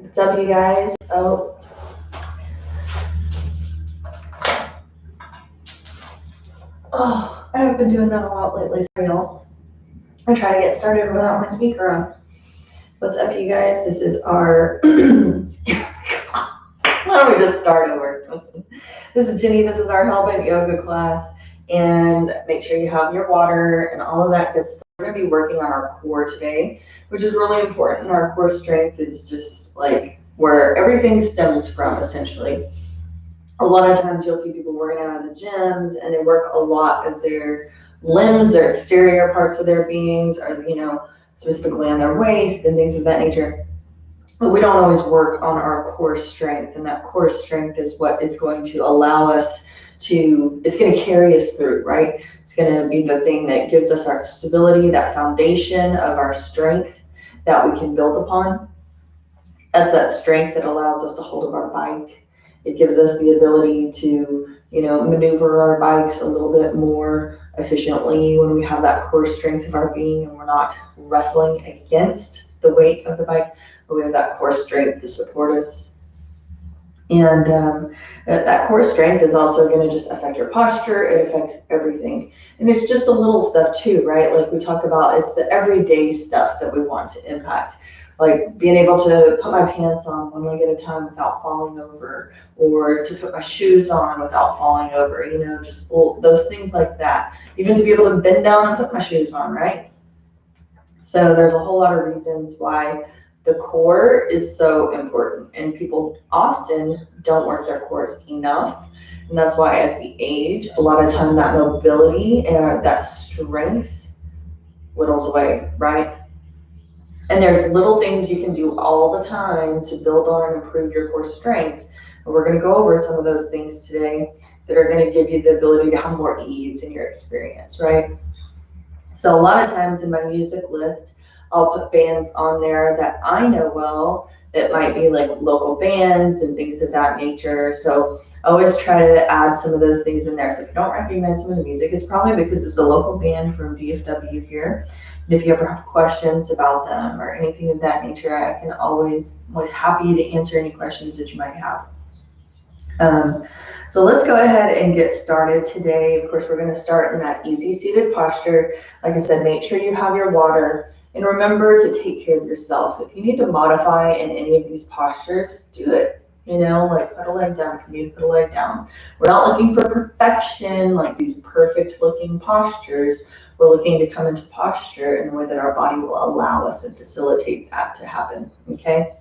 What's up, you guys? Oh, I have been doing that a lot lately, sorry y'all. I try to get started without my speaker on. What's up, you guys? This is our, why don't we just start over? This is Jenny, this is our Hellbent yoga class, and make sure you have your water and all of that good stuff. We're gonna be working on our core today, which is really important. Our core strength is just like where everything stems from, essentially. A lot of times you'll see people working out in the gyms and they work a lot of their limbs, their exterior parts of their beings, or, specifically on their waist and things of that nature. But we don't always work on our core strength, and that core strength is what is going to allow us to, it's going to carry us through, right? It's going to be the thing that gives us our stability, that foundation of our strength that we can build upon. That's that strength that allows us to hold up our bike. It gives us the ability to, maneuver our bikes a little bit more efficiently when we have that core strength of our being and we're not wrestling against the weight of the bike, but we have that core strength to support us. And that core strength is also going to just affect your posture. It affects everything. And it's just the little stuff too, right? Like we talk about, it's the everyday stuff that we want to impact. Like being able to put my pants on one leg at a time without falling over, or to put my shoes on without falling over, just those things like that. Even to be able to bend down and put my shoes on, right? So there's a whole lot of reasons why the core is so important, and people often don't work their cores enough. And that's why as we age, a lot of times that mobility and that strength whittles away, right? And there's little things you can do all the time to build on and improve your core strength. And we're going to go over some of those things today that are going to give you the ability to have more ease in your experience, right? So a lot of times in my music list, I'll put bands on there that I know well, that might be like local bands and things of that nature. So I always try to add some of those things in there. So if you don't recognize some of the music, it's probably because it's a local band from DFW here. And if you ever have questions about them or anything of that nature, I'm always happy to answer any questions that you might have. So let's go ahead and get started today. Of course, we're going to start in that easy seated posture. Like I said, make sure you have your water, and remember to take care of yourself. If you need to modify in any of these postures, do it. Like put a leg down if you need to put a leg down. We're not looking for perfection, like these perfect looking postures. We're looking to come into posture in a way that our body will allow us and facilitate that to happen, okay?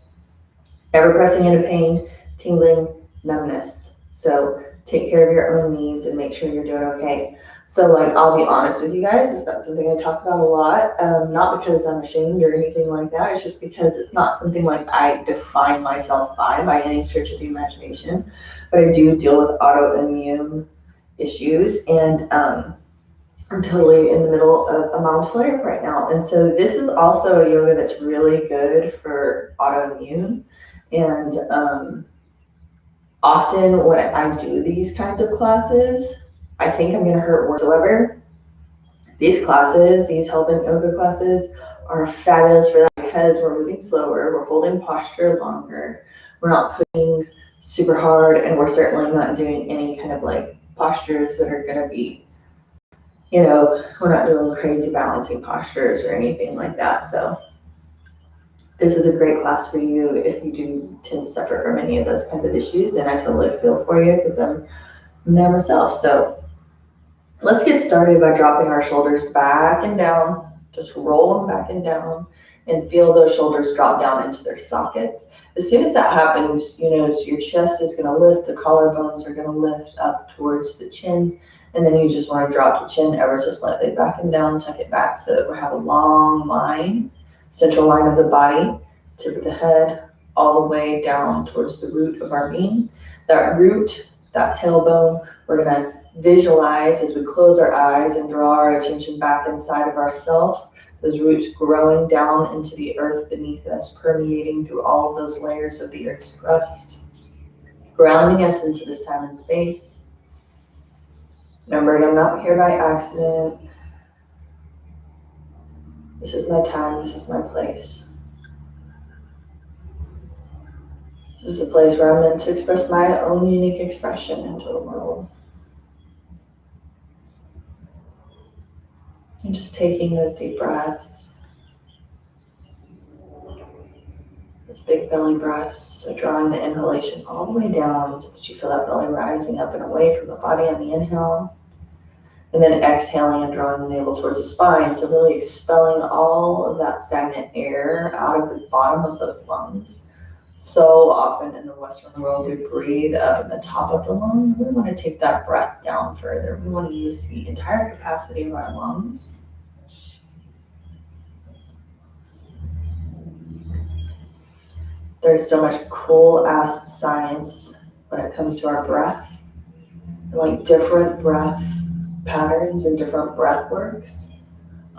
Never pressing into pain, tingling, numbness. So take care of your own needs and make sure you're doing okay. So I'll be honest with you guys, it's not something I talk about a lot, not because I'm ashamed or anything like that. It's just because it's not something like I define myself by any stretch of the imagination. But I do deal with autoimmune issues, and I'm totally in the middle of a mild flare right now. And so this is also a yoga that's really good for autoimmune. And often when I do these kinds of classes, I think I'm going to hurt worse. However, these classes, these Hellbent yoga classes, are fabulous for that because we're moving slower, we're holding posture longer, we're not pushing super hard, and we're certainly not doing any kind of postures that are going to be, we're not doing crazy balancing postures or anything like that. So this is a great class for you if you do tend to suffer from any of those kinds of issues, and I totally feel for you because I'm there myself. So let's get started by dropping our shoulders back and down. Just roll them back and down and feel those shoulders drop down into their sockets. As soon as that happens, your chest is going to lift, the collarbones are going to lift up towards the chin, and then you just want to drop the chin ever so slightly back and down, tuck it back so that we have a long line, central line of the body, tip of the head, all the way down towards the root of our being. That root, that tailbone, we're going to visualize as we close our eyes and draw our attention back inside of ourselves, those roots growing down into the earth beneath us, permeating through all of those layers of the earth's crust, grounding us into this time and space. Remembering I'm not here by accident. This is my time, this is my place. This is a place where I'm meant to express my own unique expression into the world. And just taking those deep breaths. Those big belly breaths. So drawing the inhalation all the way down so that you feel that belly rising up and away from the body on the inhale. And then exhaling and drawing the navel towards the spine. So really expelling all of that stagnant air out of the bottom of those lungs. So often in the Western world, we breathe up in the top of the lung. We want to take that breath down further. We want to use the entire capacity of our lungs. There's so much cool ass science when it comes to our breath. Like different breath patterns and different breath works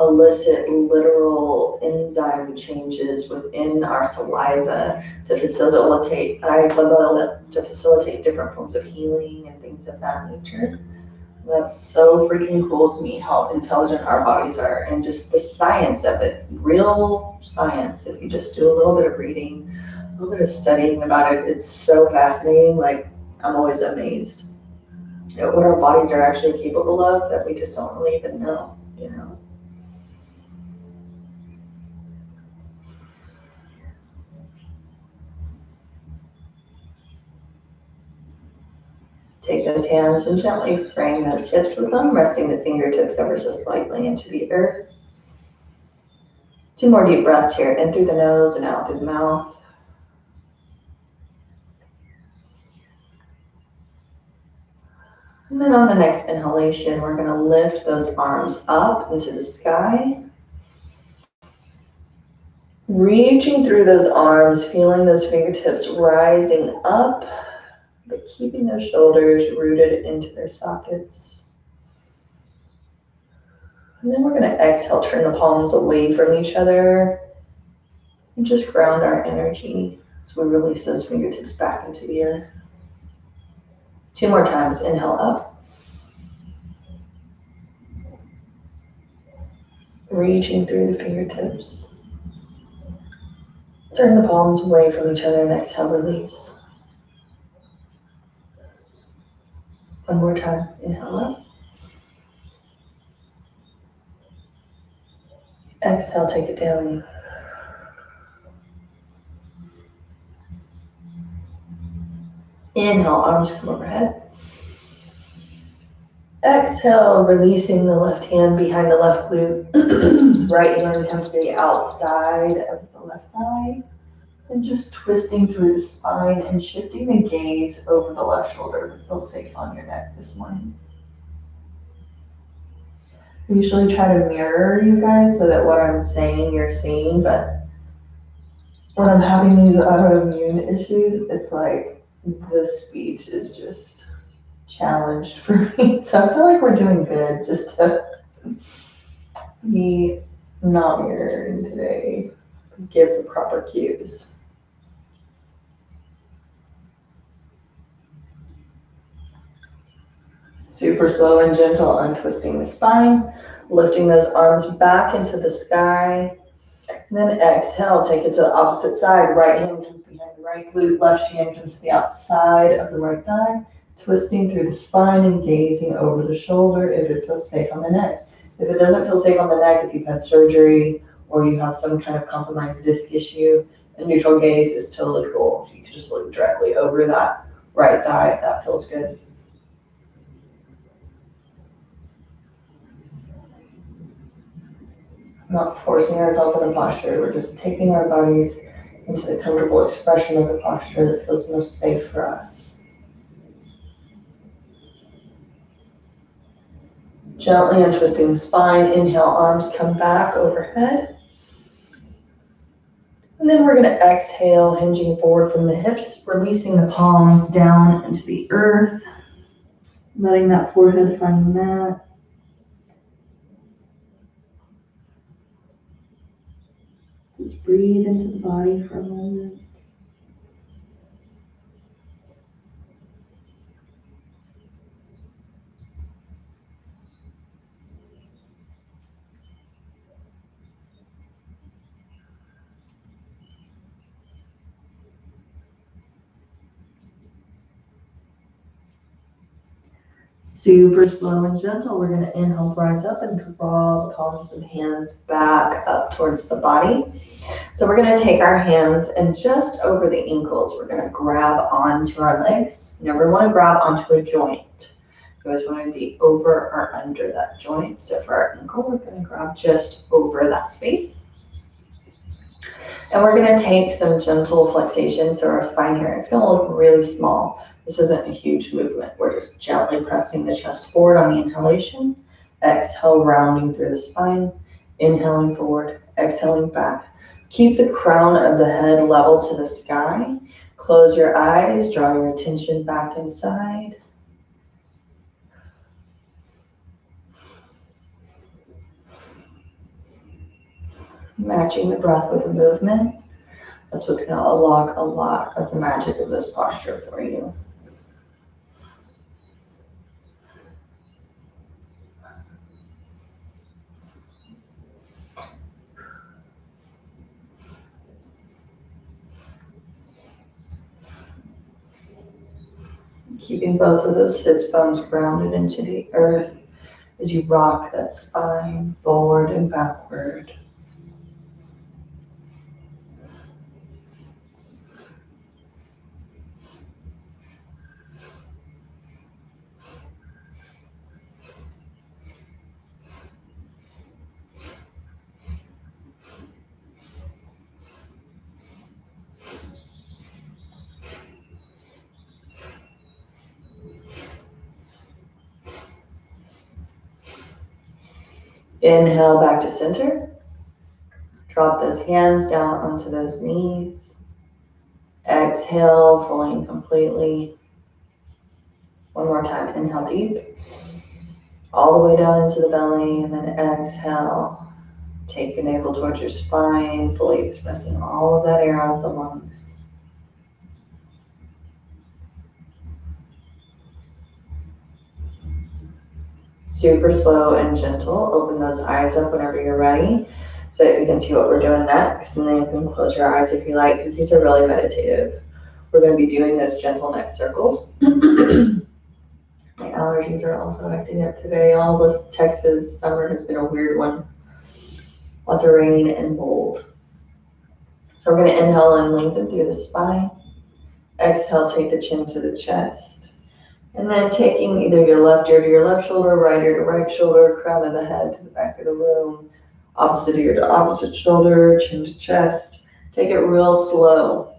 elicit literal enzyme changes within our saliva to facilitate different forms of healing and things of that nature. That's so freaking cool to me how intelligent our bodies are and just the science of it, real science. If you just do a little bit of reading, a little bit of studying about it, it's so fascinating. Like, I'm always amazed at what our bodies are actually capable of that we just don't really even know, you know? Take those hands and gently frame those hips with them, resting the fingertips ever so slightly into the earth. 2 more deep breaths here, in through the nose and out through the mouth. And then on the next inhalation, we're going to lift those arms up into the sky. Reaching through those arms, feeling those fingertips rising up, but keeping those shoulders rooted into their sockets. And then we're going to exhale, turn the palms away from each other, and just ground our energy as we release those fingertips back into the earth. 2 more times, inhale up. Reaching through the fingertips. Turn the palms away from each other and exhale, release. 1 more time, inhale up. Exhale, take it down. Inhale, arms come overhead. Exhale, releasing the left hand behind the left glute. Right hand comes to the outside of the left thigh. And just twisting through the spine and shifting the gaze over the left shoulder. Feel safe on your neck this morning. I usually try to mirror you guys so that what I'm saying you're seeing, but when I'm having these autoimmune issues, it's like the speech is just challenged for me. So I feel like we're doing good just to be not mirroring today, give the proper cues. Super slow and gentle, untwisting the spine, lifting those arms back into the sky. And then exhale, take it to the opposite side. Right hand comes behind the right glute, left hand comes to the outside of the right thigh, twisting through the spine and gazing over the shoulder if it feels safe on the neck. If it doesn't feel safe on the neck, if you've had surgery or you have some kind of compromised disc issue, a neutral gaze is totally cool. If you can just look directly over that right thigh, if that feels good. Not forcing ourselves in a posture, we're just taking our bodies into the comfortable expression of the posture that feels most safe for us. Gently untwisting the spine, inhale, arms come back overhead. And then we're going to exhale, hinging forward from the hips, releasing the palms down into the earth, letting that forehead find the mat. Just breathe into the body for a moment. Super slow and gentle. We're going to inhale, rise up, and draw the palms of the hands back up towards the body. So we're going to take our hands and just over the ankles, we're going to grab onto our legs. You never want to grab onto a joint. You always want to be over or under that joint. So for our ankle, we're going to grab just over that space. And we're going to take some gentle flexation. So our spine here, it's going to look really small. This isn't a huge movement. We're just gently pressing the chest forward on the inhalation. Exhale, rounding through the spine. Inhaling forward, exhaling back. Keep the crown of the head level to the sky. Close your eyes, draw your attention back inside. Matching the breath with the movement. That's what's going to unlock a lot of the magic of this posture for you. Keeping both of those sits bones grounded into the earth as you rock that spine forward and backward. Inhale back to center. Drop those hands down onto those knees. Exhale fully and completely. One more time. Inhale deep. All the way down into the belly, and then exhale. Take your navel towards your spine, fully expressing all of that air out of the lungs. Super slow and gentle. Open those eyes up whenever you're ready so that you can see what we're doing next. And then you can close your eyes if you like, because these are really meditative. We're going to be doing those gentle neck circles. My allergies are also acting up today. All this Texas summer has been a weird one. Lots of rain and mold. So we're going to inhale and lengthen through the spine. Exhale, take the chin to the chest. And then taking either your left ear to your left shoulder, right ear to right shoulder, crown of the head to the back of the room, opposite ear to opposite shoulder, chin to chest. Take it real slow.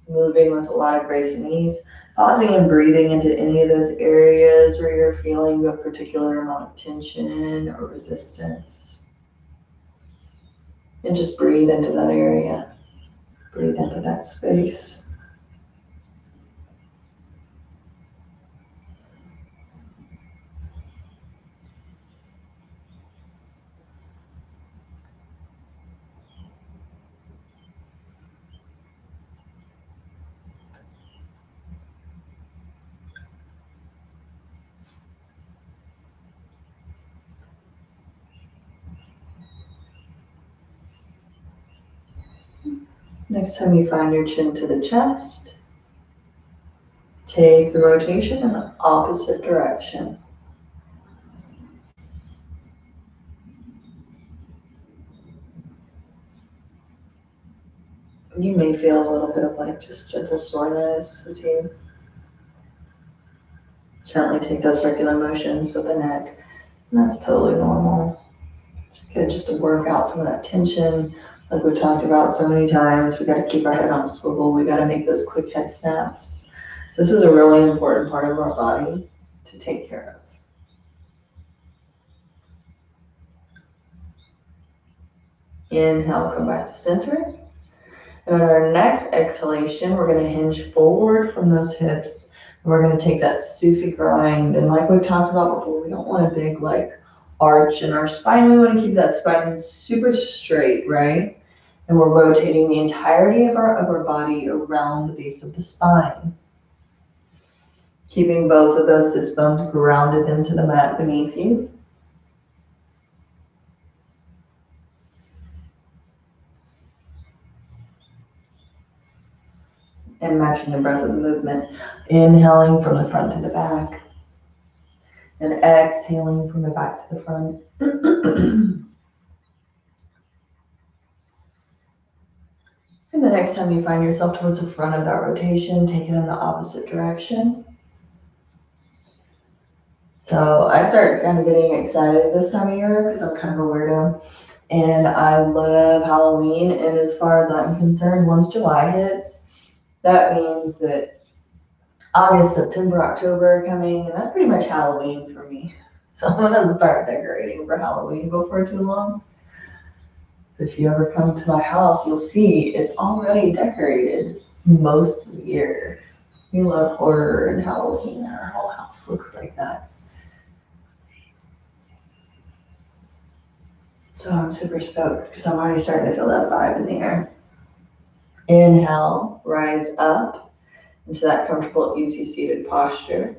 Moving with a lot of grace and ease. Pausing and breathing into any of those areas where you're feeling a particular amount of tension or resistance. And just breathe into that area. Breathe into that space. Next time you find your chin to the chest, take the rotation in the opposite direction. You may feel a little bit of like just gentle soreness as you gently take those circular motions with the neck. And that's totally normal. It's good just to work out some of that tension. Like we've talked about so many times, we got to keep our head on a swivel. We got to make those quick head snaps. So this is a really important part of our body to take care of. Inhale, come back to center. And on our next exhalation, we're going to hinge forward from those hips. And we're going to take that Sufi Grind. And like we've talked about before, we don't want a big like arch in our spine. We want to keep that spine super straight, right? And we're rotating the entirety of our upper body around the base of the spine. Keeping both of those sits bones grounded into the mat beneath you. And matching the breath of the movement. Inhaling from the front to the back. And exhaling from the back to the front. And the next time you find yourself towards the front of that rotation, take it in the opposite direction. So I start kind of getting excited this time of year because I'm kind of a weirdo. And I love Halloween. And as far as I'm concerned, once July hits, that means that August, September, October are coming, and that's pretty much Halloween for me. So I'm gonna start decorating for Halloween before too long. If you ever come to my house, you'll see it's already decorated most of the year. We love horror and Halloween, and our whole house looks like that. So I'm super stoked because I'm already starting to feel that vibe in the air. Inhale, rise up into that comfortable, easy seated posture.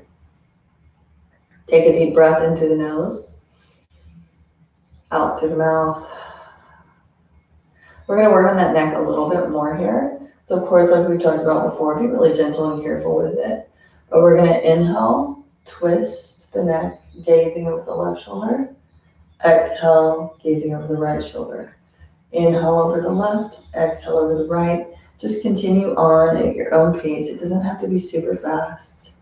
Take a deep breath into the nose, out through the mouth. We're going to work on that neck a little bit more here. So of course, like we talked about before, be really gentle and careful with it. But we're going to inhale, twist the neck, gazing over the left shoulder. Exhale, gazing over the right shoulder. Inhale over the left, exhale over the right. Just continue on at your own pace. It doesn't have to be super fast.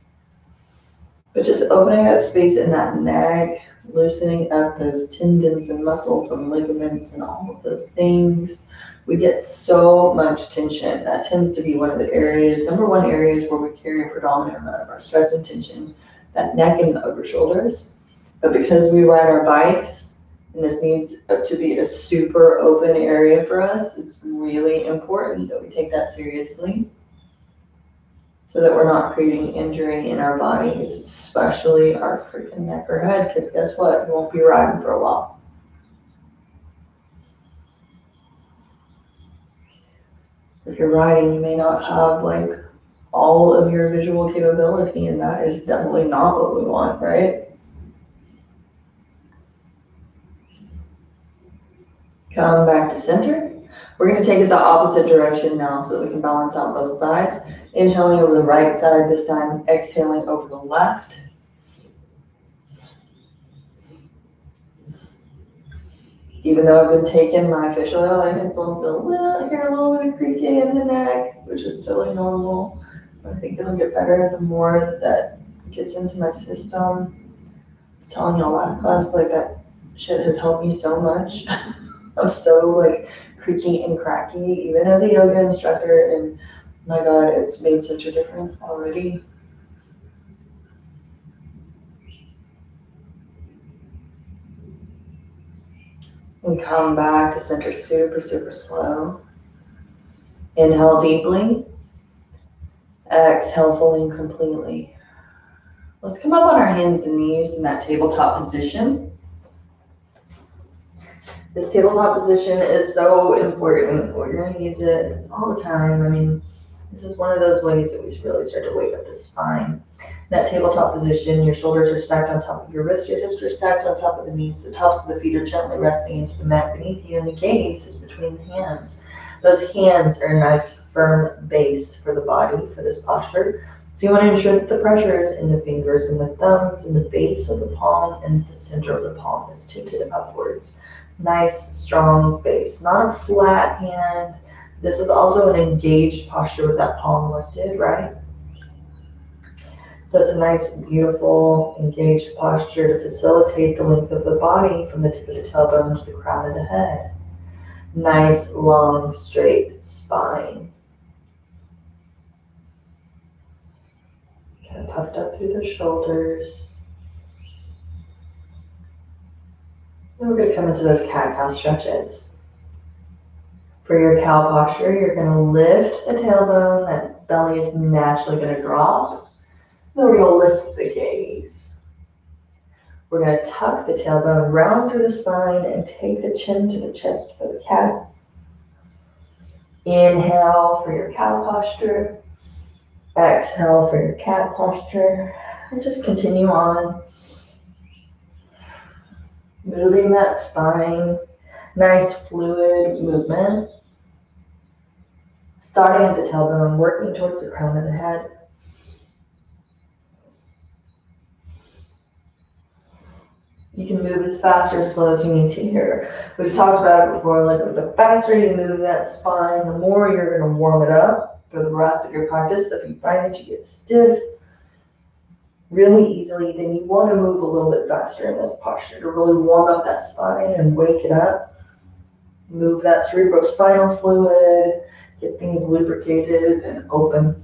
But just opening up space in that neck, loosening up those tendons and muscles and ligaments and all of those things. We get so much tension. That tends to be one of the areas, number one areas where we carry a predominant amount of our stress and tension, that neck and the upper shoulders. But because we ride our bikes, and this needs to be a super open area for us, it's really important that we take that seriously so that we're not creating injury in our bodies, especially our freaking neck or head, because guess what? You won't be riding for a while. If you're riding, you may not have like all of your visual capability, and that is definitely not what we want, right? Come back to center. We're going to take it the opposite direction now so that we can balance out both sides. Inhaling over the right side this time, exhaling over the left. Even though I've been taking my fish oil, I can still feel a little bit of creaking in the neck, which is totally normal. I think it'll get better the more that gets into my system. I was telling y'all last class, like that shit has helped me so much. I'm so like creaky and cracky, even as a yoga instructor, and my God, it's made such a difference already. And come back to center super, super slow. Inhale deeply. Exhale fully and completely. Let's come up on our hands and knees in that tabletop position. This tabletop position is so important. We're going to use it all the time. I mean, this is one of those ways that we really start to wake up the spine. That tabletop position, your shoulders are stacked on top of your wrists, your hips are stacked on top of the knees, the tops of the feet are gently resting into the mat beneath you, and the gaze is between the hands. Those hands are a nice firm base for the body, for this posture. So you want to ensure that the pressure is in the fingers and the thumbs and the base of the palm, and the center of the palm is tilted upwards. Nice, strong base, not a flat hand. This is also an engaged posture with that palm lifted, right? So it's a nice, beautiful, engaged posture to facilitate the length of the body from the tip of the tailbone to the crown of the head. Nice, long, straight spine. Kind of puffed up through the shoulders. Then we're going to come into those cat-cow stretches. For your cow posture, you're going to lift the tailbone. That belly is naturally going to drop. Then we're going to lift the gaze. We're going to tuck the tailbone round through the spine and take the chin to the chest for the cat. Inhale for your cow posture. Exhale for your cat posture. And just continue on. Moving that spine. Nice fluid movement. Starting at the tailbone, working towards the crown of the head. You can move as fast or slow as you need to here. We've talked about it before, like the faster you move that spine, the more you're gonna warm it up for the rest of your practice. So if you find that you get stiff really easily, then you want to move a little bit faster in this posture to really warm up that spine and wake it up. Move that cerebrospinal fluid, get things lubricated and open.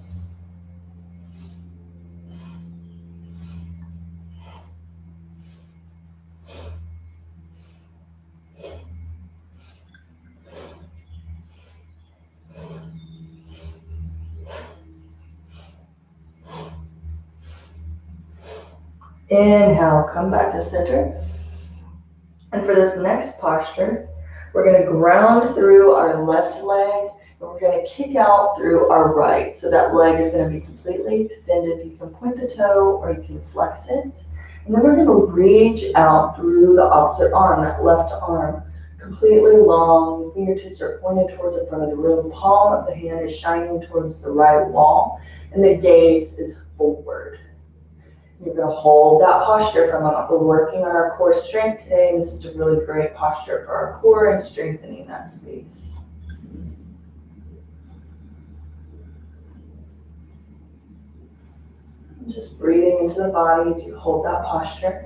Inhale, come back to center. And for this next posture, we're going to ground through our left leg and we're going to kick out through our right. So that leg is going to be completely extended. You can point the toe or you can flex it. And then we're going to reach out through the opposite arm, that left arm, completely long. Fingertips are pointed towards the front of the room. Palm of the hand is shining towards the right wall. And the gaze is forward. You're going to hold that posture for a moment. We're working on our core strength today. This is a really great posture for our core and strengthening that space. Just breathing into the body as you hold that posture.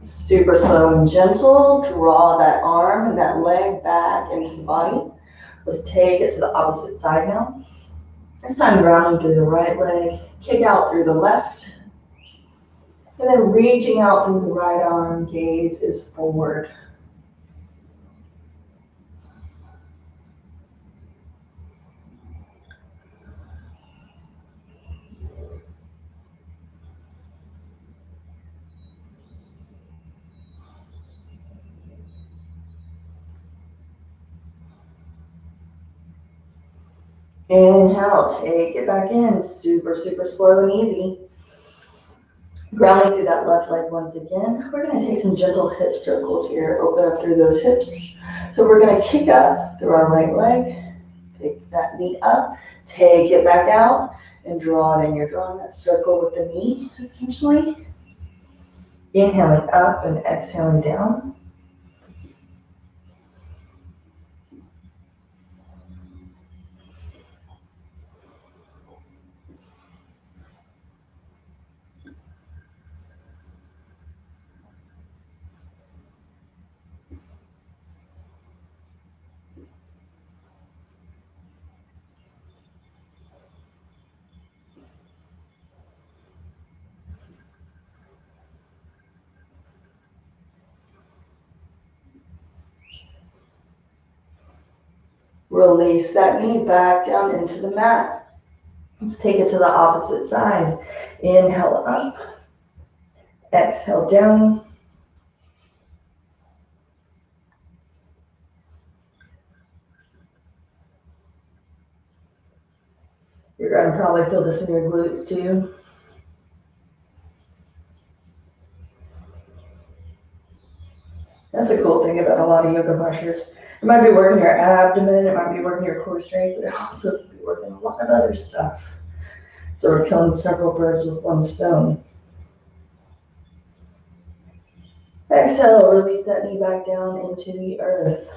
Super slow and gentle. Draw that arm and that leg back into the body. Let's take it to the opposite side now. This time grounding through the right leg. Kick out through the left. And then reaching out through the right arm. Gaze is forward. Inhale, take it back in, super, super slow and easy. Grounding through that left leg once again. We're going to take some gentle hip circles here, open up through those hips. So we're going to kick up through our right leg, pick that knee up, take it back out, and draw it in. You're drawing that circle with the knee, essentially. Inhaling up and exhaling down. Release that knee back down into the mat. Let's take it to the opposite side. Inhale up, exhale down. You're going to probably feel this in your glutes too. That's a cool thing about a lot of yoga postures. It might be working your abdomen, it might be working your core strength, but it also could be working a lot of other stuff. So we're killing several birds with one stone. Exhale, release that knee back down into the earth.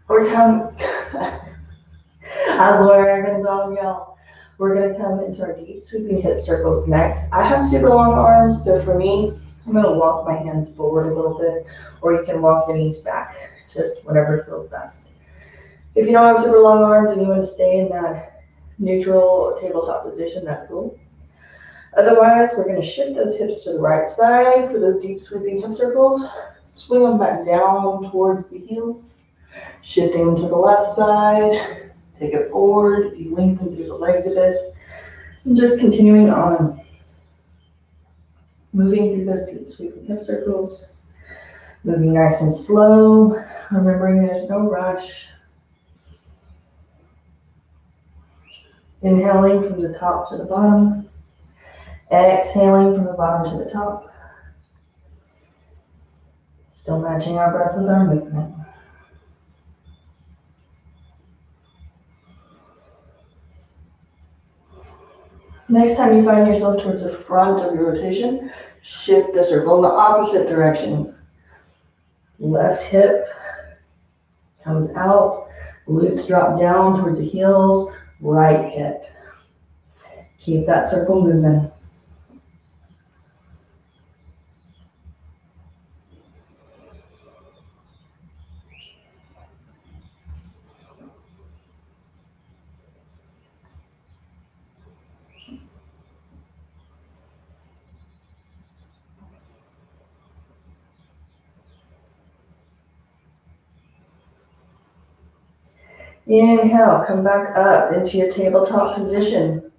We're coming, I swear I can tell y'all. We're gonna come into our deep sweeping hip circles next. I have super long arms, so for me, I'm gonna walk my hands forward a little bit, or you can walk your knees back, just whatever feels best. If you don't have super long arms and you want to stay in that neutral tabletop position, that's cool. Otherwise, we're going to shift those hips to the right side for those deep sweeping hip circles. Swing them back down towards the heels. Shifting them to the left side. Take it forward as you lengthen through the legs a bit. And just continuing on. Moving through those deep sweeping hip circles. Moving nice and slow. Remembering there's no rush. Inhaling from the top to the bottom. Exhaling from the bottom to the top. Still matching our breath with our movement. Next time you find yourself towards the front of your rotation, shift the circle in the opposite direction. Left hip comes out, glutes drop down towards the heels, right hip. Keep that circle moving. Inhale, come back up into your tabletop position.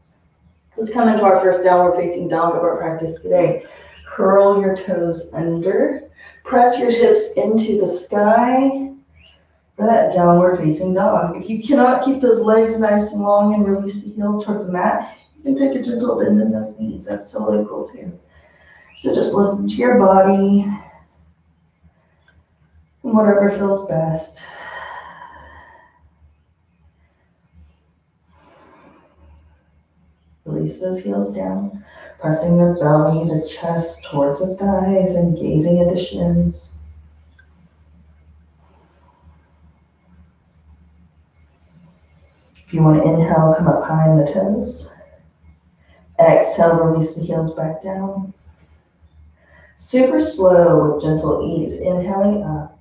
Let's come into our first downward facing dog of our practice today. Curl your toes under, press your hips into the sky for that downward facing dog. If you cannot keep those legs nice and long and release the heels towards the mat, you can take a gentle bend in those knees. That's totally cool too. So just listen to your body and whatever feels best. Release those heels down, pressing the belly, the chest towards the thighs and gazing at the shins. If you want to inhale, come up high on the toes. Exhale, release the heels back down. Super slow with gentle ease, inhaling up,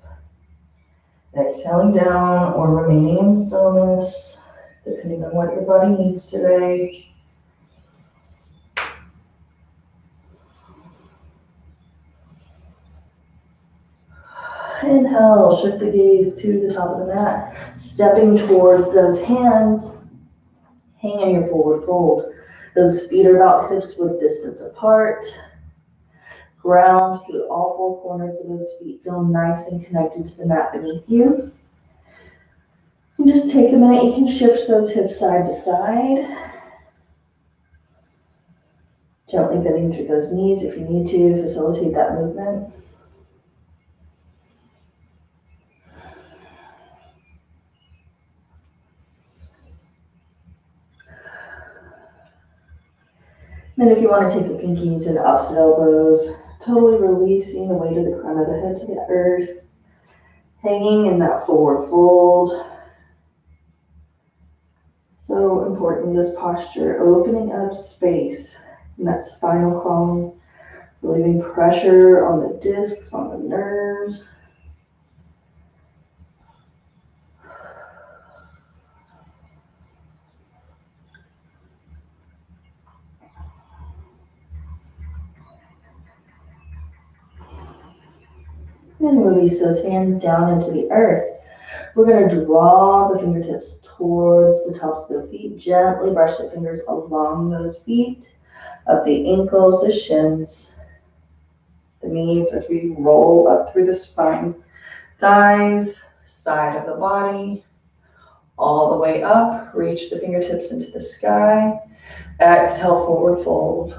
exhaling down or remaining in stillness, depending on what your body needs today. Inhale, shift the gaze to the top of the mat, stepping towards those hands. Hang in your forward fold. Those feet are about hips width distance apart. Ground through all four corners of those feet. Feel nice and connected to the mat beneath you. And just take a minute. You can shift those hips side to side. Gently bending through those knees if you need to facilitate that movement. Then if you want to take the pinkies and opposite elbows, totally releasing the weight of the crown of the head to the earth, hanging in that forward fold. So important, this posture, opening up space in that spinal column, relieving pressure on the discs, on the nerves. And release those hands down into the earth. We're going to draw the fingertips towards the tops of the feet. Gently brush the fingers along those feet, up the ankles, the shins, the knees as we roll up through the spine. Thighs, side of the body, all the way up. Reach the fingertips into the sky. Exhale, forward fold.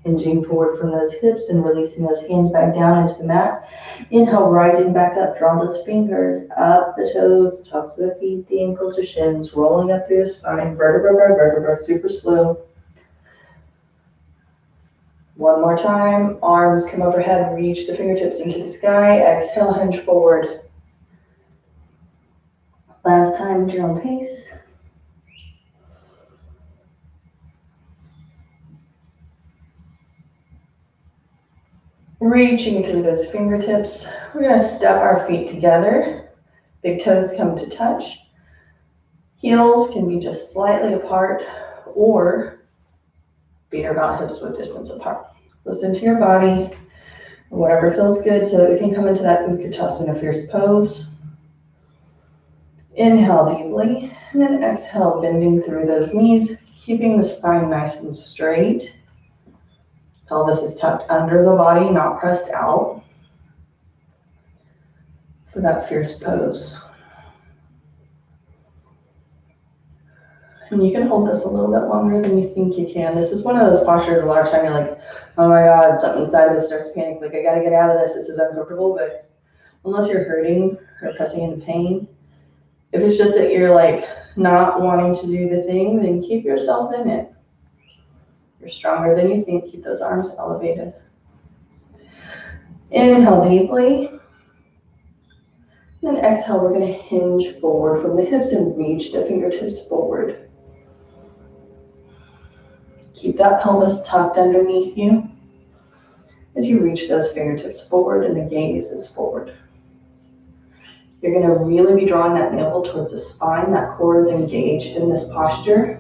Hinging forward from those hips and releasing those hands back down into the mat. Inhale, rising back up. Draw those fingers up the toes, tops of the feet, the ankles, the shins, rolling up through the spine, vertebra by vertebra, super slow. One more time. Arms come overhead, reach the fingertips into the sky. Exhale, hinge forward. Last time at your own pace. Reaching through those fingertips, we're going to step our feet together. Big toes come to touch. Heels can be just slightly apart, or feet are about hips width distance apart. Listen to your body, whatever feels good, so that we can come into that Katasana fierce pose. Inhale deeply, and then exhale, bending through those knees, keeping the spine nice and straight. Pelvis is tucked under the body, not pressed out, for that fierce pose. And you can hold this a little bit longer than you think you can. This is one of those postures, a lot of time you're like, oh my God, something inside of us starts to panic, like I gotta get out of this, this is uncomfortable, but unless you're hurting or pressing into pain, If it's just that you're like not wanting to do the thing, then keep yourself in it. You're stronger than you think. Keep those arms elevated. Inhale deeply. Then exhale, we're going to hinge forward from the hips and reach the fingertips forward. Keep that pelvis tucked underneath you as you reach those fingertips forward and the gaze is forward. You're going to really be drawing that navel towards the spine. That core is engaged in this posture.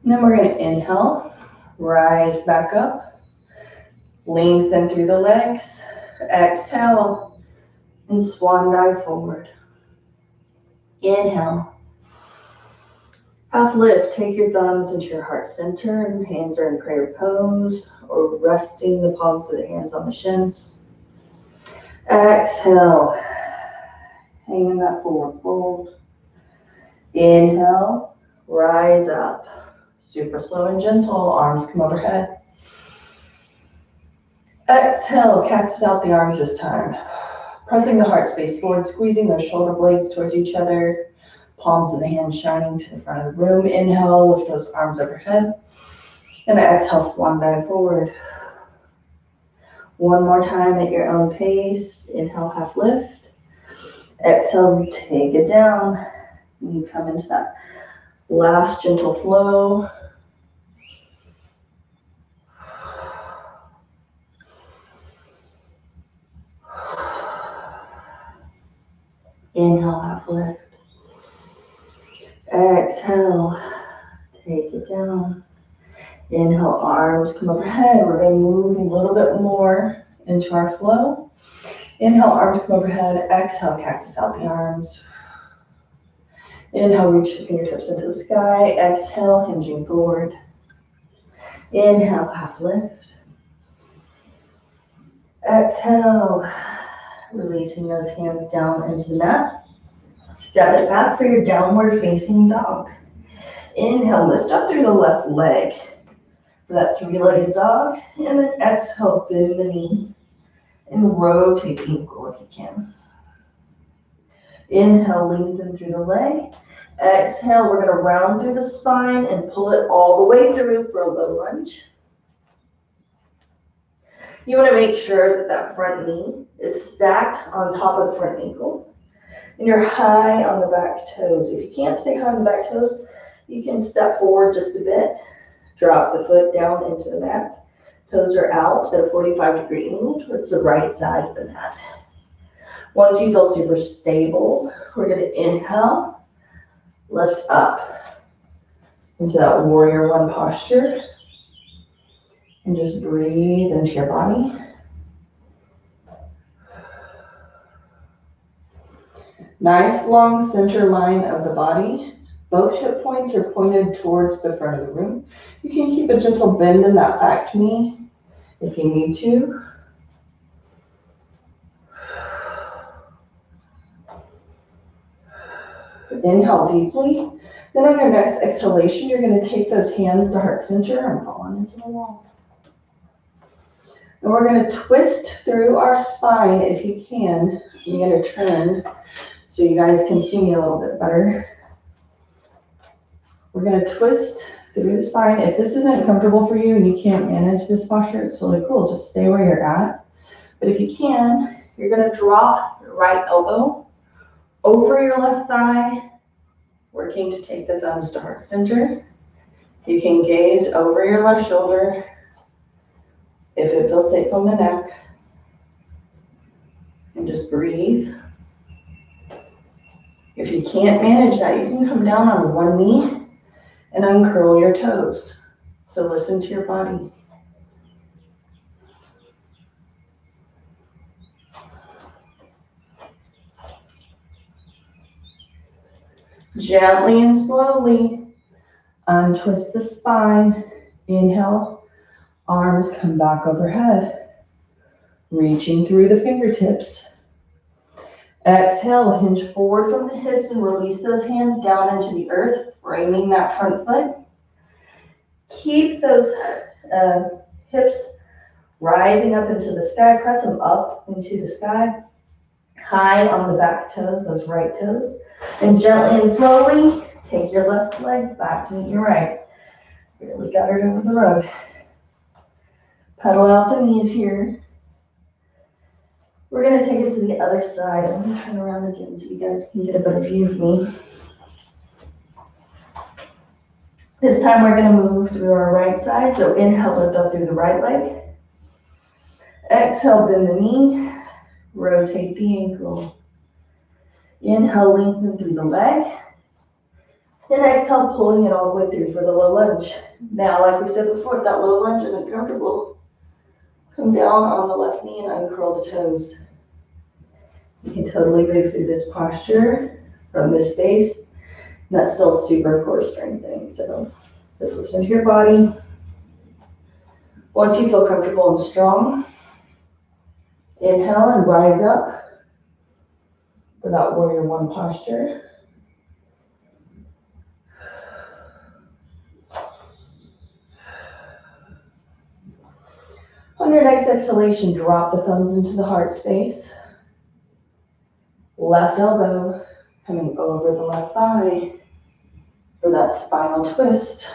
And then we're going to inhale, rise back up, lengthen through the legs, exhale, and swan dive forward. Inhale, half lift, take your thumbs into your heart center, and hands are in prayer pose, or resting the palms of the hands on the shins. Exhale, hang in that forward fold. Inhale, rise up. Super slow and gentle, arms come overhead. Exhale, cactus out the arms this time. Pressing the heart space forward, squeezing those shoulder blades towards each other. Palms of the hands shining to the front of the room. Inhale, lift those arms overhead. And exhale, swan dive forward. One more time at your own pace. Inhale, half lift. Exhale, take it down. And you come into that last gentle flow. Inhale, half lift. Exhale, take it down. Inhale, arms come overhead. We're going to move a little bit more into our flow. Inhale, arms come overhead. Exhale, cactus out the arms. Inhale, reach the fingertips into the sky. Exhale, hinging forward. Inhale, half lift. Exhale, releasing those hands down into the mat. Step it back for your downward facing dog. Inhale, lift up through the left leg for that three-legged dog. And then exhale, bend the knee and rotate the ankle if you can. Inhale, lengthen through the leg. Exhale, we're going to round through the spine and pull it all the way through for a low lunge. You want to make sure that that front knee is stacked on top of the front ankle. And you're high on the back toes. If you can't stay high on the back toes, you can step forward just a bit. Drop the foot down into the mat. Toes are out at a 45-degree angle towards the right side of the mat. Once you feel super stable, we're going to inhale, lift up into that warrior one posture. And just breathe into your body. Nice long center line of the body. Both hip points are pointed towards the front of the room. You can keep a gentle bend in that back knee if you need to. Inhale deeply. Then on your next exhalation, you're going to take those hands to heart center and fall on into the wall. And we're going to twist through our spine if you can. I'm going to turn so you guys can see me a little bit better. We're going to twist through the spine. If this isn't comfortable for you and you can't manage this posture, it's totally cool. Just stay where you're at. But if you can, you're going to drop your right elbow over your left thigh, working to take the thumbs to heart center. You can gaze over your left shoulder if it feels safe on the neck. And just breathe. If you can't manage that, you can come down on one knee and uncurl your toes. So listen to your body. Gently and slowly untwist the spine. Inhale, arms come back overhead, reaching through the fingertips. Exhale, hinge forward from the hips and release those hands down into the earth, framing that front foot. Keep those hips Rising up into the sky, press them up into the sky. High on the back toes, those right toes. And gently and slowly, take your left leg back to meet your right. Really got it over the road. Pedal out the knees here. We're gonna take it to the other side. I'm gonna turn around again so you guys can get a better view of me. This time we're gonna move through our right side. So inhale, lift up through the right leg. Exhale, bend the knee. Rotate the ankle. Inhale, lengthen through the leg. And exhale, pulling it all the way through for the low lunge. Now, like we said before, if that low lunge isn't comfortable, come down on the left knee and uncurl the toes. You can totally move through this posture from this space. And that's still super core strengthening. So just listen to your body. Once you feel comfortable and strong, inhale and rise up for that warrior one posture. On your next exhalation, drop the thumbs into the heart space. Left elbow coming over the left thigh for that spinal twist.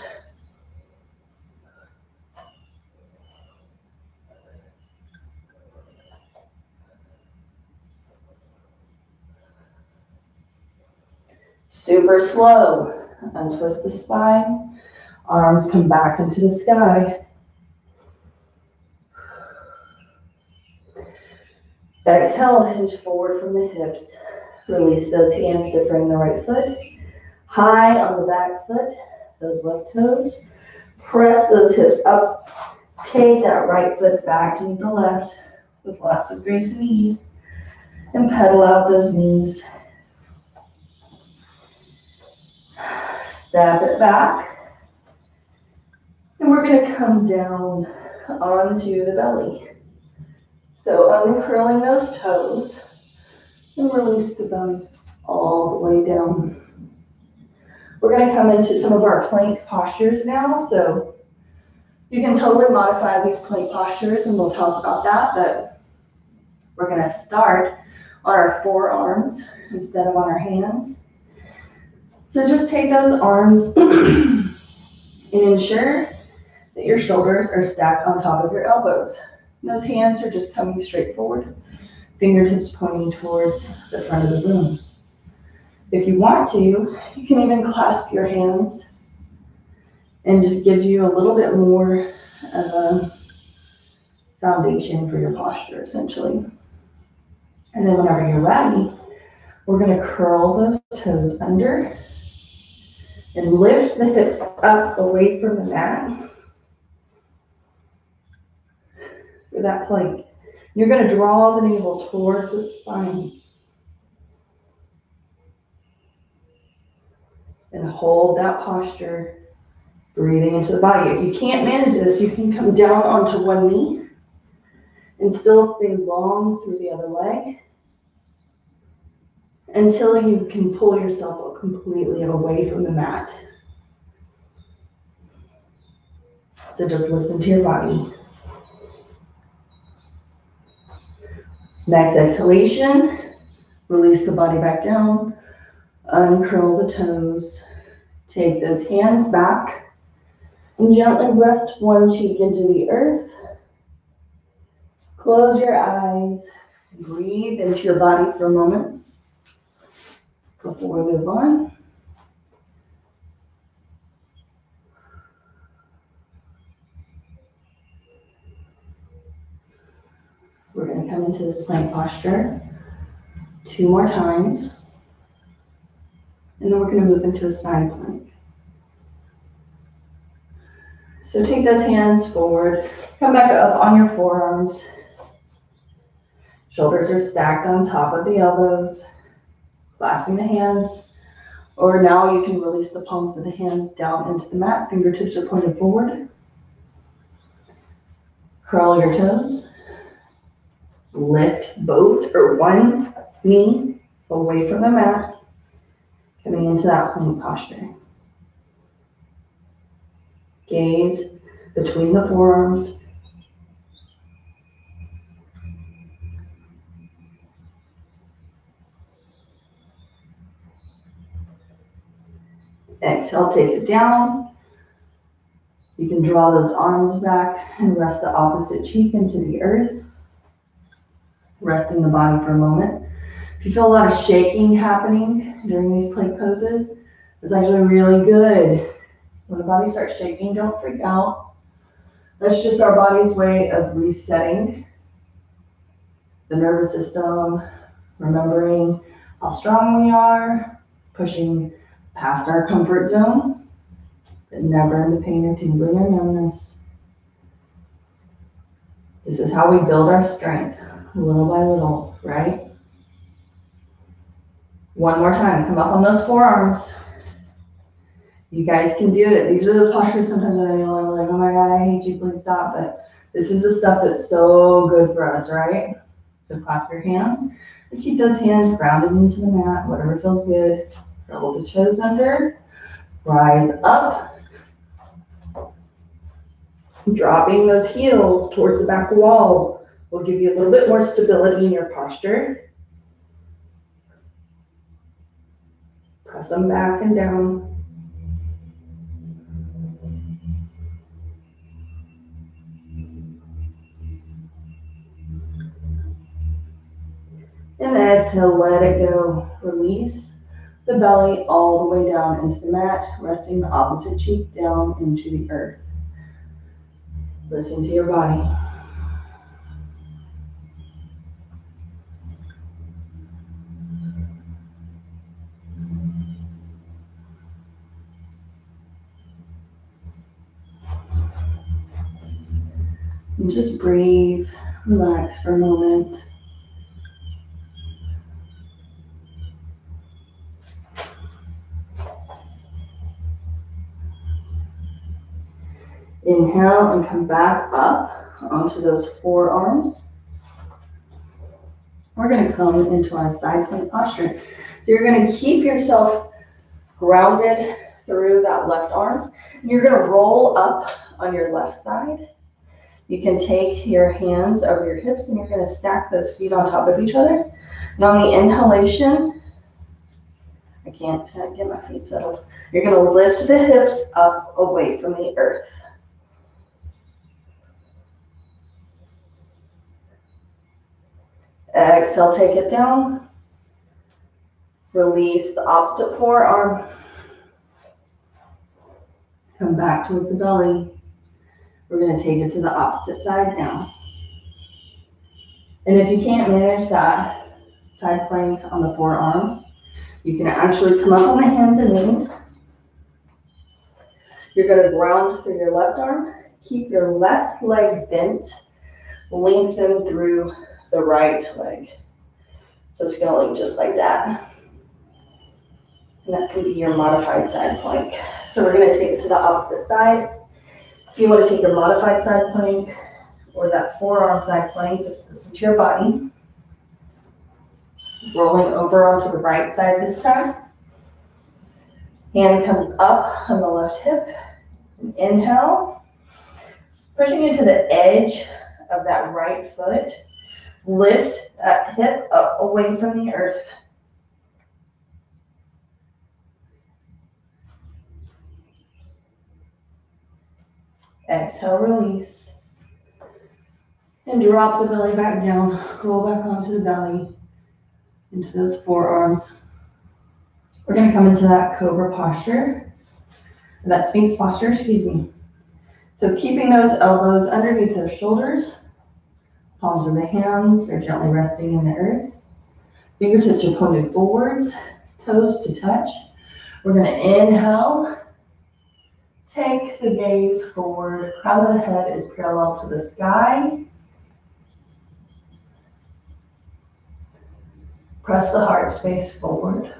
Super slow. Untwist the spine. Arms come back into the sky. Exhale, hinge forward from the hips. Release those hands to frame the right foot. High on the back foot, those left toes. Press those hips up. Take that right foot back to meet the left with lots of grace and ease. And pedal out those knees. Step it back. And we're going to come down onto the belly. So uncurling those toes and release the belly all the way down. We're going to come into some of our plank postures now. So you can totally modify these plank postures and we'll talk about that, but we're going to start on our forearms instead of on our hands. So just take those arms and ensure that your shoulders are stacked on top of your elbows. Those hands are just coming straight forward, fingertips pointing towards the front of the room. If you want to, you can even clasp your hands and just gives you a little bit more of a foundation for your posture, essentially. And then whenever you're ready, we're going to curl those toes under and lift the hips up away from the mat. For that plank. You're going to draw the navel towards the spine. And hold that posture, breathing into the body. If you can't manage this, you can come down onto one knee and still stay long through the other leg until you can pull yourself completely away from the mat. So just listen to your body. Next exhalation, release the body back down, uncurl the toes, take those hands back, and gently rest one cheek into the earth. Close your eyes, breathe into your body for a moment before we move on. We're going to come into this plank posture 2 more times. And then we're going to move into a side plank. So take those hands forward, come back up on your forearms. Shoulders are stacked on top of the elbows, clasping the hands. Or now you can release the palms of the hands down into the mat, fingertips are pointed forward. Curl your toes. Lift both or one knee away from the mat, coming into that plank posture. Gaze between the forearms. Exhale, take it down. You can draw those arms back and rest the opposite cheek into the earth. Resting the body for a moment. If you feel a lot of shaking happening during these plank poses, it's actually really good. When the body starts shaking, don't freak out. That's just our body's way of resetting the nervous system, remembering how strong we are, pushing past our comfort zone, but never in the pain or tingling or numbness. This is how we build our strength, little by little, right? One more time, come up on those forearms. You guys can do it. These are those postures sometimes when I'm like, oh my God, I hate you, please stop. But this is the stuff that's so good for us, right? So clasp your hands and keep those hands grounded into the mat, whatever feels good. Roll the toes under, rise up. Dropping those heels towards the back wall will give you a little bit more stability in your posture. Press them back and down. And exhale, let it go. Release the belly all the way down into the mat, resting the opposite cheek down into the earth. Listen to your body. And just breathe, relax for a moment. Inhale and come back up onto those forearms. We're going to come into our side plank posture. You're going to keep yourself grounded through that left arm. And you're going to roll up on your left side. You can take your hands over your hips and you're going to stack those feet on top of each other. And on the inhalation, I can't get my feet settled. You're going to lift the hips up away from the earth. Exhale, take it down. Release the opposite forearm. Come back towards the belly. We're going to take it to the opposite side now. And if you can't manage that side plank on the forearm, you can actually come up on the hands and knees. You're going to ground through your left arm. Keep your left leg bent. Lengthen through the right leg. So it's going to look just like that. And that can be your modified side plank. So we're going to take it to the opposite side. If you want to take your modified side plank or that forearm side plank, just listen to your body. Rolling over onto the right side this time. Hand comes up on the left hip. And inhale. Pushing into the edge of that right foot. Lift that hip up away from the earth. Exhale, release. And drop the belly back down. Roll back onto the belly, into those forearms. We're going to come into that Cobra posture, that Sphinx posture, excuse me. So keeping those elbows underneath those shoulders, palms of the hands are gently resting in the earth. Fingertips are pointed forwards, toes to touch. We're going to inhale. Take the gaze forward. Crown of the head is parallel to the sky. Press the heart space forward.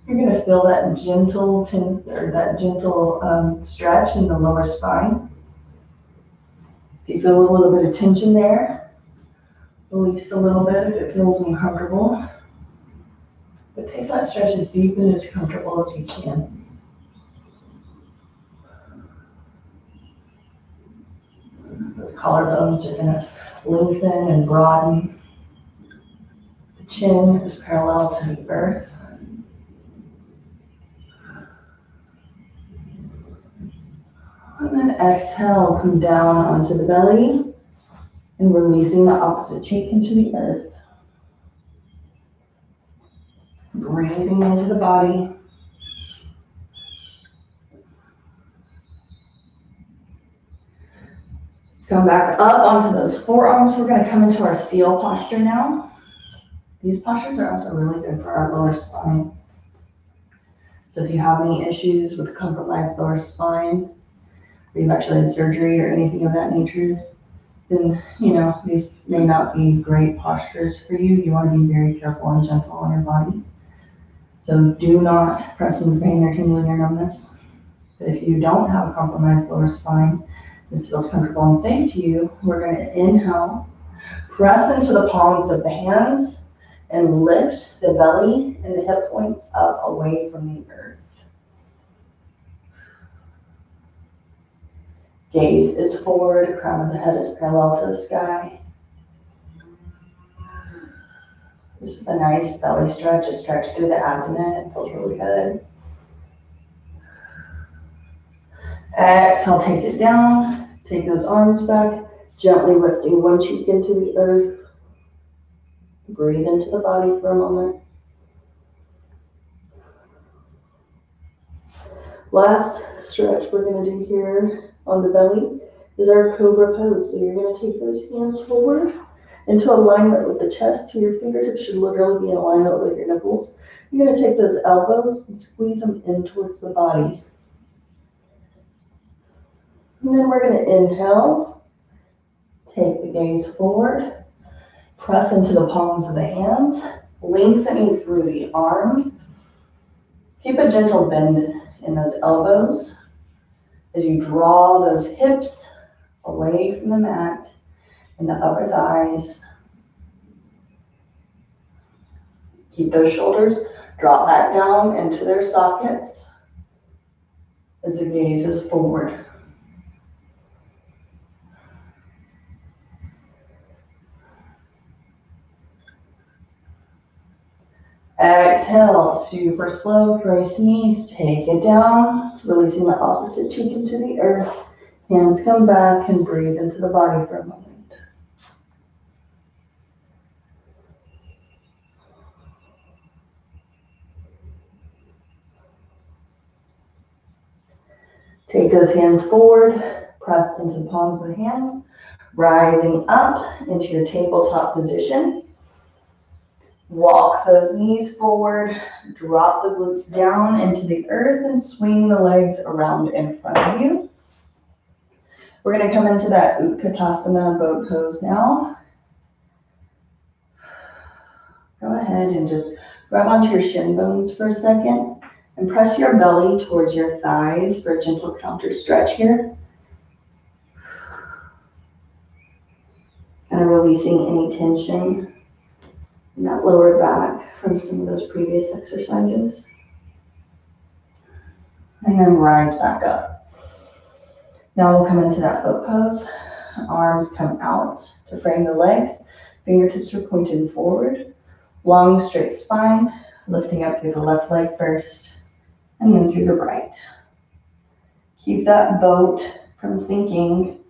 You're going to feel that gentle stretch in the lower spine. If you feel a little bit of tension there, release a little bit if it feels uncomfortable. But take that stretch as deep and as comfortable as you can. Those collarbones are going to lengthen and broaden. The chin is parallel to the earth. And then exhale, come down onto the belly and releasing the opposite cheek into the earth. Breathing into the body. Come back up onto those forearms. We're going to come into our seal posture now. These postures are also really good for our lower spine. So if you have any issues with compromised lower spine, or you've actually had surgery or anything of that nature, then, these may not be great postures for you. You want to be very careful and gentle on your body. So do not press into pain or tingling or numbness. But if you don't have a compromised lower spine, this feels comfortable and safe to you, we're going to inhale, press into the palms of the hands, and lift the belly and the hip points up away from the earth. Gaze is forward, crown of the head is parallel to the sky. This is a nice belly stretch, a stretch through the abdomen. It feels really good. Exhale, take it down. Take those arms back, gently resting one cheek into the earth. Breathe into the body for a moment. Last stretch we're going to do here on the belly is our Cobra Pose. So you're going to take those hands forward into alignment with the chest. Your fingertips should literally be in alignment with your nipples. You're going to take those elbows and squeeze them in towards the body. And then we're going to inhale, take the gaze forward, press into the palms of the hands, lengthening through the arms. Keep a gentle bend in those elbows as you draw those hips away from the mat and the upper thighs. Keep those shoulders drop back down into their sockets as the gaze is forward. Exhale, super slow, brace knees, take it down, releasing the opposite cheek into the earth. Hands come back and breathe into the body for a moment. Take those hands forward, press into the palms of the hands, rising up into your tabletop position. Walk those knees forward, drop the glutes down into the earth and swing the legs around in front of you. We're going to come into that Katasana boat pose now. Go ahead and just grab onto your shin bones for a second and press your belly towards your thighs for a gentle counter stretch here. Kind of releasing any tension in that lower back from some of those previous exercises. And then rise back up. Now we'll come into that boat pose. Arms come out to frame the legs. Fingertips are pointed forward. Long straight spine, lifting up through the left leg first and then through the right. Keep that boat from sinking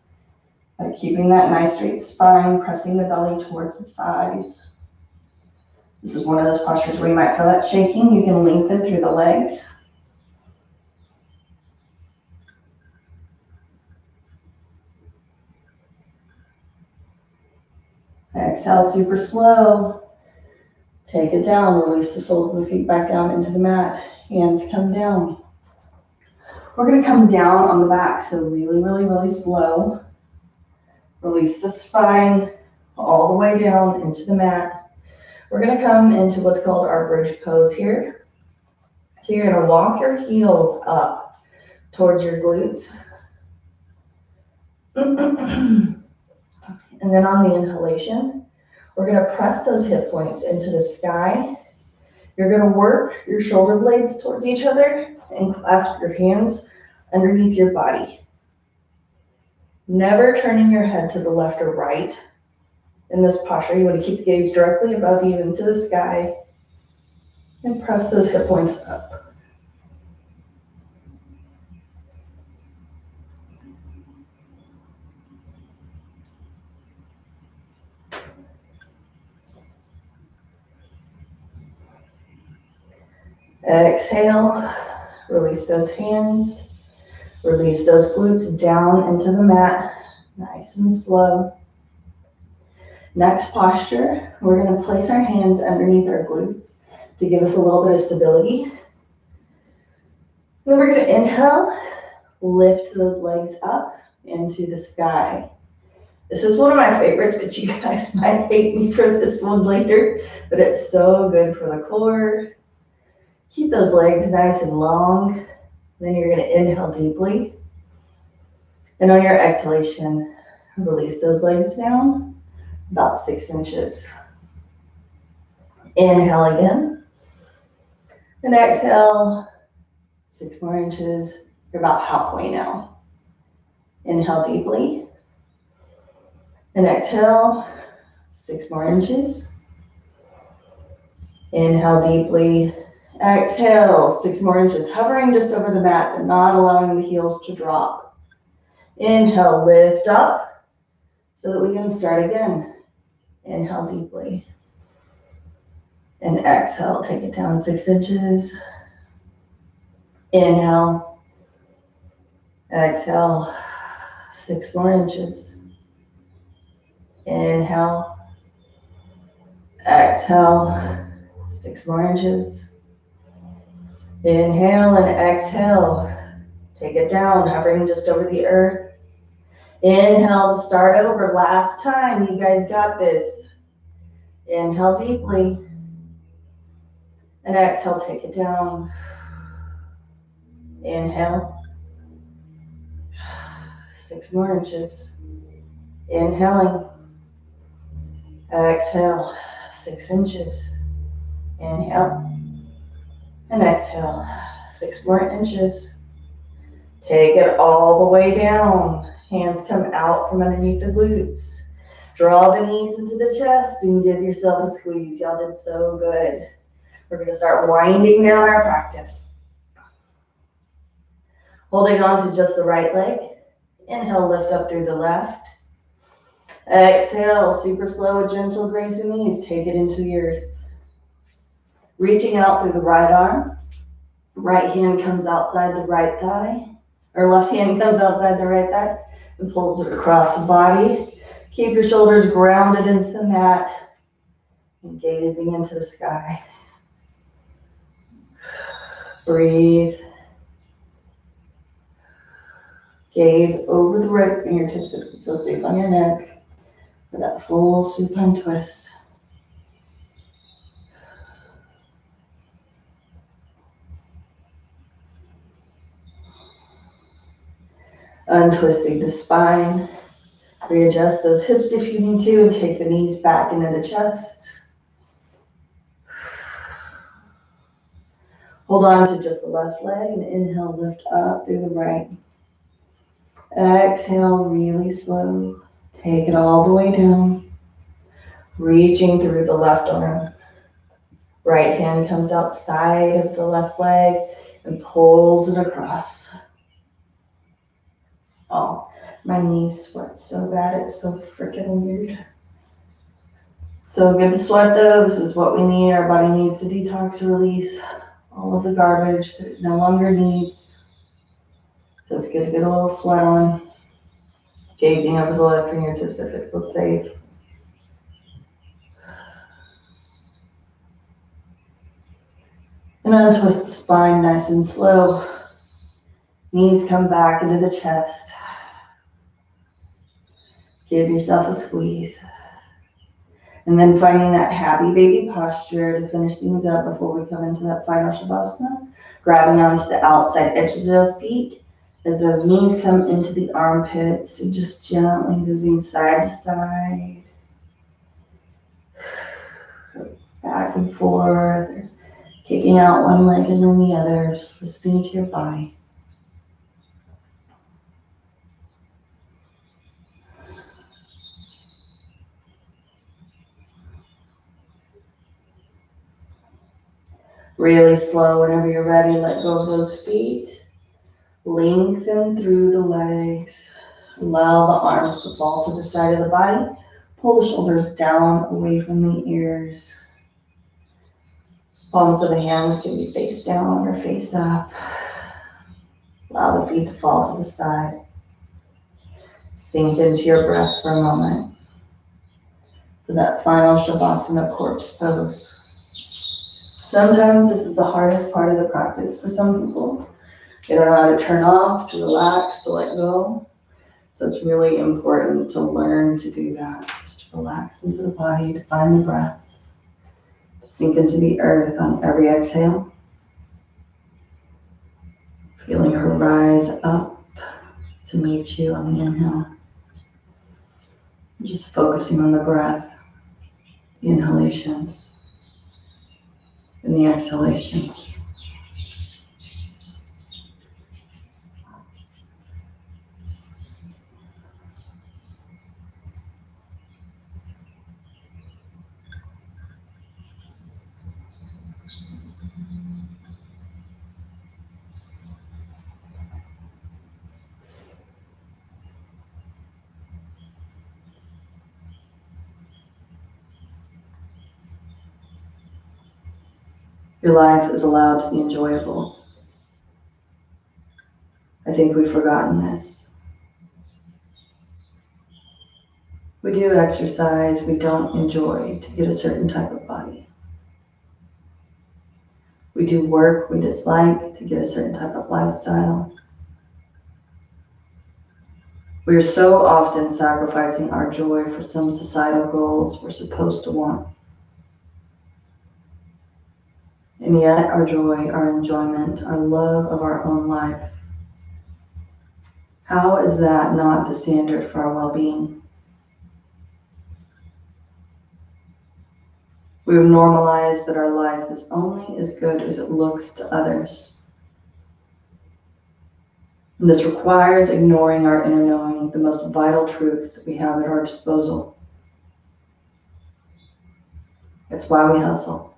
by keeping that nice straight spine, pressing the belly towards the thighs. This is one of those postures where you might feel that shaking. You can lengthen through the legs. Exhale, super slow. Take it down. Release the soles of the feet back down into the mat. Hands come down. We're going to come down on the back, so really, really, really slow. Release the spine all the way down into the mat. We're going to come into what's called our bridge pose here. So you're going to walk your heels up towards your glutes. And then on the inhalation, we're going to press those hip points into the sky. You're going to work your shoulder blades towards each other and clasp your hands underneath your body. Never turning your head to the left or right. In this posture, you want to keep the gaze directly above you into the sky and press those hip points up. Exhale, release those hands, release those glutes down into the mat, nice and slow. Next posture, we're going to place our hands underneath our glutes to give us a little bit of stability. Then we're going to inhale, lift those legs up into the sky. This is one of my favorites, but you guys might hate me for this one later, but it's so good for the core. Keep those legs nice and long. Then you're going to inhale deeply. And on your exhalation, release those legs down about 6 inches. Inhale again. And exhale, 6 more inches. You're about halfway now. Inhale deeply. And exhale, 6 more inches. Inhale deeply. Exhale, 6 more inches. Hovering just over the mat, but not allowing the heels to drop. Inhale, lift up so that we can start again. Inhale deeply. And exhale, take it down 6 inches. Inhale. Exhale, 6 more inches. Inhale. Exhale, 6 more inches. Inhale and exhale. Take it down, hovering just over the earth. Inhale to start over. Last time, you guys got this. Inhale deeply. And exhale, take it down. Inhale. 6 more inches. Inhaling. Exhale, 6 inches. Inhale. And exhale, 6 more inches. Take it all the way down. Hands come out from underneath the glutes. Draw the knees into the chest and give yourself a squeeze. Y'all did so good. We're going to start winding down our practice. Holding on to just the right leg. Inhale, lift up through the left. Exhale, super slow, gentle grace and ease. Take it into the earth. Reaching out through the right arm. Right hand comes outside the right thigh. Or left hand comes outside the right thigh and pulls it across the body. Keep your shoulders grounded into the mat and gazing into the sky. Breathe. Gaze over the right fingertips if you feel safe on your neck for that full supine twist. Untwisting the spine. Readjust those hips if you need to and take the knees back into the chest. Hold on to just the left leg and inhale, lift up through the right. Exhale, really slow. Take it all the way down. Reaching through the left arm. Right hand comes outside of the left leg and pulls it across. Oh, my knees sweat so bad, it's so freaking weird. So good to sweat though. This is what we need. Our body needs to detox, release all of the garbage that it no longer needs. So it's good to get a little sweat on. Gazing over the left fingertips if it feels safe. And untwist the spine nice and slow. Knees come back into the chest. Give yourself a squeeze. And then finding that happy baby posture to finish things up before we come into that final Shavasana. Grabbing onto the outside edges of feet as those knees come into the armpits and just gently moving side to side. Back and forth. Kicking out one leg and then the other. Just listening to your body. Really slow whenever you're ready. Let go of those feet. Lengthen through the legs. Allow the arms to fall to the side of the body. Pull the shoulders down away from the ears. Palms of the hands can be face down or face up. Allow the feet to fall to the side. Sink into your breath for a moment. For that final Shavasana corpse pose. Sometimes this is the hardest part of the practice for some people. They don't know how to turn off, to relax, to let go. So it's really important to learn to do that. Just to relax into the body, to find the breath. To sink into the earth on every exhale. Feeling her rise up to meet you on the inhale. Just focusing on the breath, the inhalations, and the exhalations. Your life is allowed to be enjoyable. I think we've forgotten this. We do exercise we don't enjoy to get a certain type of body. We do work we dislike to get a certain type of lifestyle. We are so often sacrificing our joy for some societal goals we're supposed to want. And yet our joy, our enjoyment, our love of our own life, how is that not the standard for our well-being? We have normalized that our life is only as good as it looks to others. And this requires ignoring our inner knowing, the most vital truth that we have at our disposal. It's why we hustle.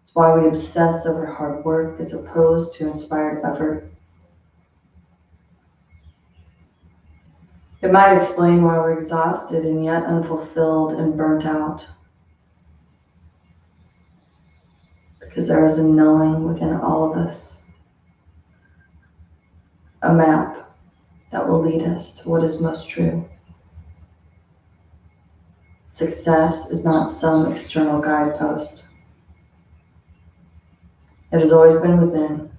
It's why we obsess over hard work as opposed to inspired effort. It might explain why we're exhausted and yet unfulfilled and burnt out. Because there is a knowing within all of us. A map that will lead us to what is most true. Success is not some external guidepost. It has always been within.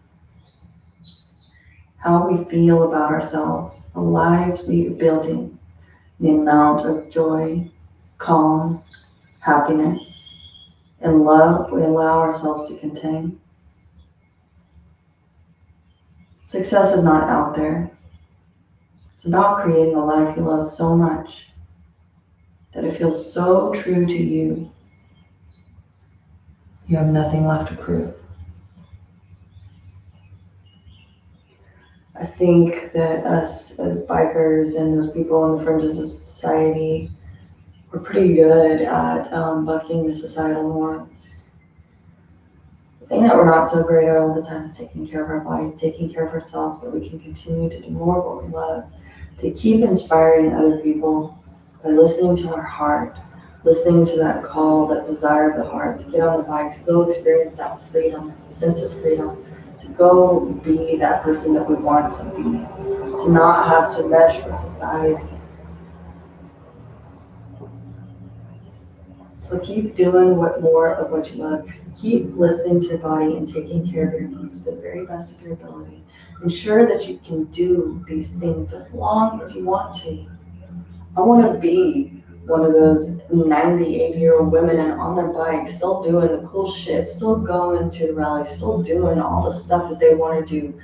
How we feel about ourselves, the lives we are building, the amount of joy, calm, happiness, and love we allow ourselves to contain. Success is not out there. It's about creating a life you love so much that it feels so true to you, you have nothing left to prove. I think that us as bikers and those people on the fringes of society, we're pretty good at bucking the societal norms. The thing that we're not so great at all the time is taking care of our bodies, taking care of ourselves, so that we can continue to do more of what we love, to keep inspiring other people by listening to our heart, listening to that call, that desire of the heart, to get on the bike, to go experience that freedom, that sense of freedom, to go be that person that we want to be, to not have to mesh with society. So keep doing more of what you love. Keep listening to your body and taking care of your needs to the very best of your ability. Ensure that you can do these things as long as you want to. I want to be one of those 90, 80-year-old women and on their bike, still doing the cool shit, still going to the rally, still doing all the stuff that they want to do.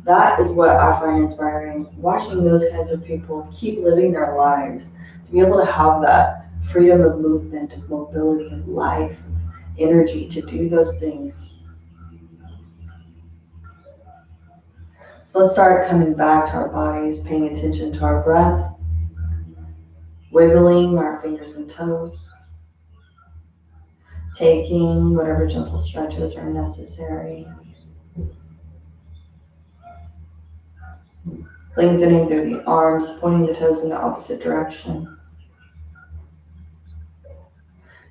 That is what I find inspiring. Watching those kinds of people keep living their lives, to be able to have that freedom of movement, of mobility, of life, energy to do those things. So let's start coming back to our bodies, paying attention to our breath, wiggling our fingers and toes, taking whatever gentle stretches are necessary, lengthening through the arms, pointing the toes in the opposite direction.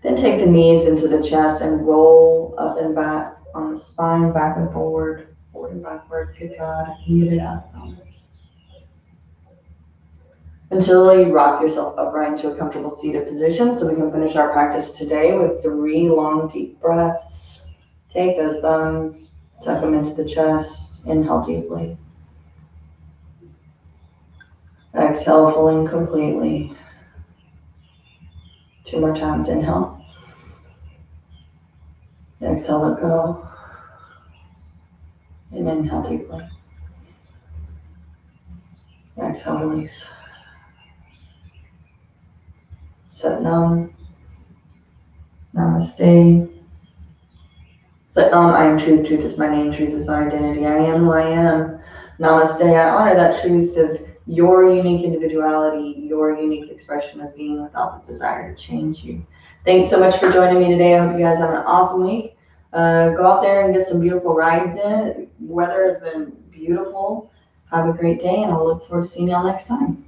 Then take the knees into the chest and roll up and back on the spine, back and forward and backward. Good God, I can get it out. Until you rock yourself upright into a comfortable seated position, so we can finish our practice today with 3 long, deep breaths. Take those thumbs, tuck them into the chest, inhale deeply. Exhale, fully completely. 2 more times, inhale. Exhale, let go. And inhale deeply. Exhale, release. Sat Nam. Namaste. Sat Nam, I am truth. Truth is my name. Truth is my identity. I am who I am. Namaste. I honor that truth of your unique individuality, your unique expression of being without the desire to change you. Thanks so much for joining me today. I hope you guys have an awesome week. Go out there and get some beautiful rides in. Weather has been beautiful. Have a great day, and I'll look forward to seeing y'all next time.